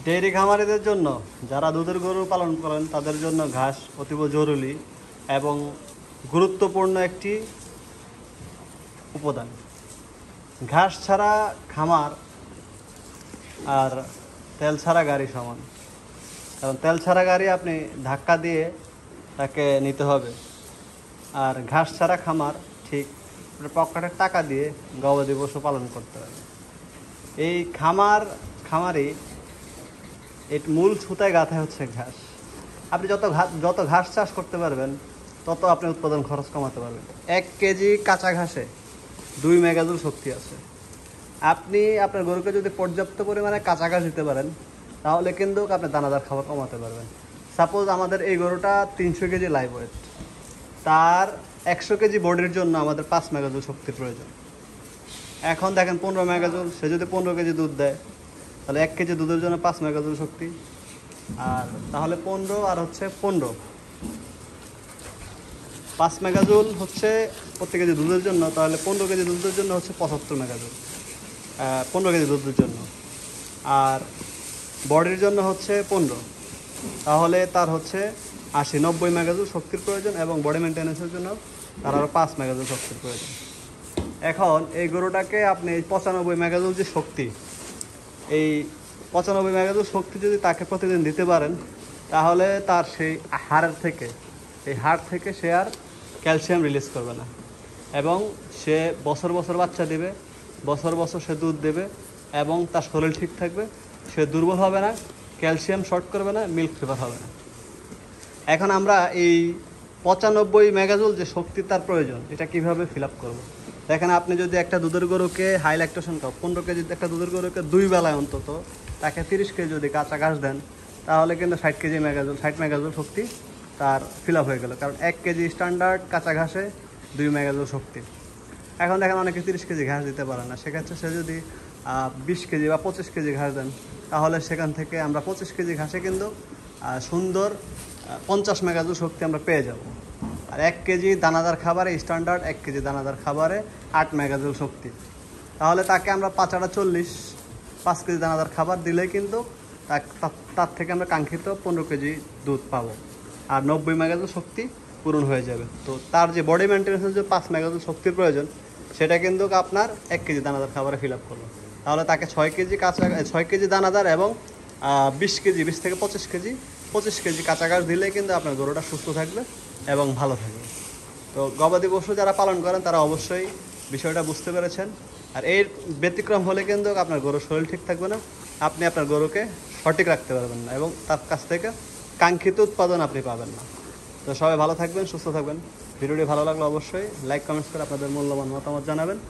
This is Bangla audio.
ডেইরি খামারিদের জন্য যারা দুধের গরু পালন করেন তাদের জন্য ঘাস অতীব জরুরি এবং গুরুত্বপূর্ণ একটি উপাদান। ঘাস ছাড়া খামার আর তেল ছাড়া গাড়ি সমান। কারণ তেল ছাড়া গাড়ি আপনি ধাক্কা দিয়ে তাকে নিতে হবে, আর ঘাস ছাড়া খামার ঠিক পকেটের টাকা দিয়ে গবাদি পশু পালন করতে হবে। এই খামারি এর মূল সুতায় গাঁথা হচ্ছে ঘাস। আপনি যত ঘাস চাষ করতে পারবেন তত আপনি উৎপাদন খরচ কমাতে পারবেন। 1 কেজি কাঁচা ঘাসে 2 মেগাজুল শক্তি আছে। আপনি আপনার গরুকে যদি পর্যাপ্ত পরিমাণে কাঁচা ঘাস দিতে পারেন তাহলে কিন্তু আপনি দানাদার খাবার কমাতে পারবেন। সাপোজ আমাদের এই গরুটা 300 কেজি লাইভ ওয়েট, তার 100 কেজি বডির জন্য আমাদের 5 মেগাজুল শক্তির প্রয়োজন। এখন দেখেন 15 মেগাজুল, সে যদি 15 কেজি দুধ দেয় তাহলে 1 কেজি দুধের জন্য 5 মেগাজুল শক্তি, আর তাহলে 15 আর হচ্ছে 15, 5 মেগাজুল হচ্ছে প্রতি কেজি দুধের জন্য, তাহলে 15 কেজি দুধের জন্য হচ্ছে 75 মেগাজুল 15 কেজি দুধের জন্য। আর বডির জন্য হচ্ছে 15, তাহলে তার হচ্ছে 80-90 মেগাজুল শক্তির প্রয়োজন, এবং বডি মেনটেন্যান্সের জন্য তার আরও 5 মেগাজুল শক্তির প্রয়োজন। এখন এই গরুটাকে আপনি 95 মেগাজুল যে শক্তি, এই 95 মেগাজুল শক্তি যদি তাকে প্রতিদিন দিতে পারেন তাহলে তার সেই হাড় থেকে সে আর ক্যালসিয়াম রিলিজ করবে না, এবং সে বছর বছর বাচ্চা দেবে, বছর বছর সে দুধ দেবে, এবং তার শরীর ঠিক থাকবে, সে দুর্বল হবে না, ক্যালসিয়াম শর্ট করবে না, মিল্ক ফিভার হবে না। এখন আমরা এই 95 মেগাজুল যে শক্তি তার প্রয়োজন, এটা কিভাবে ফিল আপ করবো? দেখেন, আপনি যদি একটা দুধের গরুকে হাই ল্যাকটেশন খাও, 15 কেজি একটা দুধের গরুকে 2 বেলায় অন্তত তাকে 30 কেজি যদি কাঁচা ঘাস দেন তাহলে কিন্তু 60 মেগাজুল শক্তি তার ফিল আপ হয়ে গেল। কারণ 1 কেজি স্ট্যান্ডার্ড কাঁচা ঘাসে 2 মেগাজুল শক্তি। এখন দেখেন অনেকে 30 কেজি ঘাস দিতে পারে না, সেক্ষেত্রে সে যদি 20 কেজি বা 25 কেজি ঘাস দেন তাহলে সেখান থেকে আমরা 25 কেজি ঘাসে কিন্তু সুন্দর 50 মেগাজুল শক্তি আমরা পেয়ে যাব। আর 1 কেজি দানাদার খাবারে, স্ট্যান্ডার্ড 1 কেজি দানাদার খাবারে 8 মেগাজুল শক্তি। তাহলে তাকে আমরা 5 কেজি দানাদার খাবার দিলেই কিন্তু তার থেকে আমরা কাঙ্ক্ষিত 15 কেজি দুধ পাবো, আর 90 মেগাজুল শক্তি পূরণ হয়ে যাবে। তো তার যে বডি মেনটেন্যান্সের যে 5 মেগাজুল শক্তির প্রয়োজন, সেটা কিন্তু আপনার 1 কেজি দানাদার খাবারে ফিল আপ করলো। তাহলে তাকে 6 কেজি দানাদার এবং 20 থেকে 25 কেজি কাঁচা ঘাস দিলেই কিন্তু আপনার গরুটা সুস্থ থাকবে এবং ভালো থাকবে। তো গবাদি পশু যারা পালন করেন তারা অবশ্যই বিষয়টা বুঝতে পেরেছেন। আর এর ব্যতিক্রম হলে কিন্তু আপনার গরুর শরীর ঠিক থাকবে না, আপনি আপনার গরুকে সঠিক রাখতে পারবেন না, এবং তার কাছ থেকে কাঙ্ক্ষিত উৎপাদন আপনি পাবেন না। তো সবাই ভালো থাকবেন, সুস্থ থাকবেন। ভিডিওটি ভালো লাগলে অবশ্যই লাইক কমেন্টস করে আপনাদের মূল্যবান মতামত জানাবেন।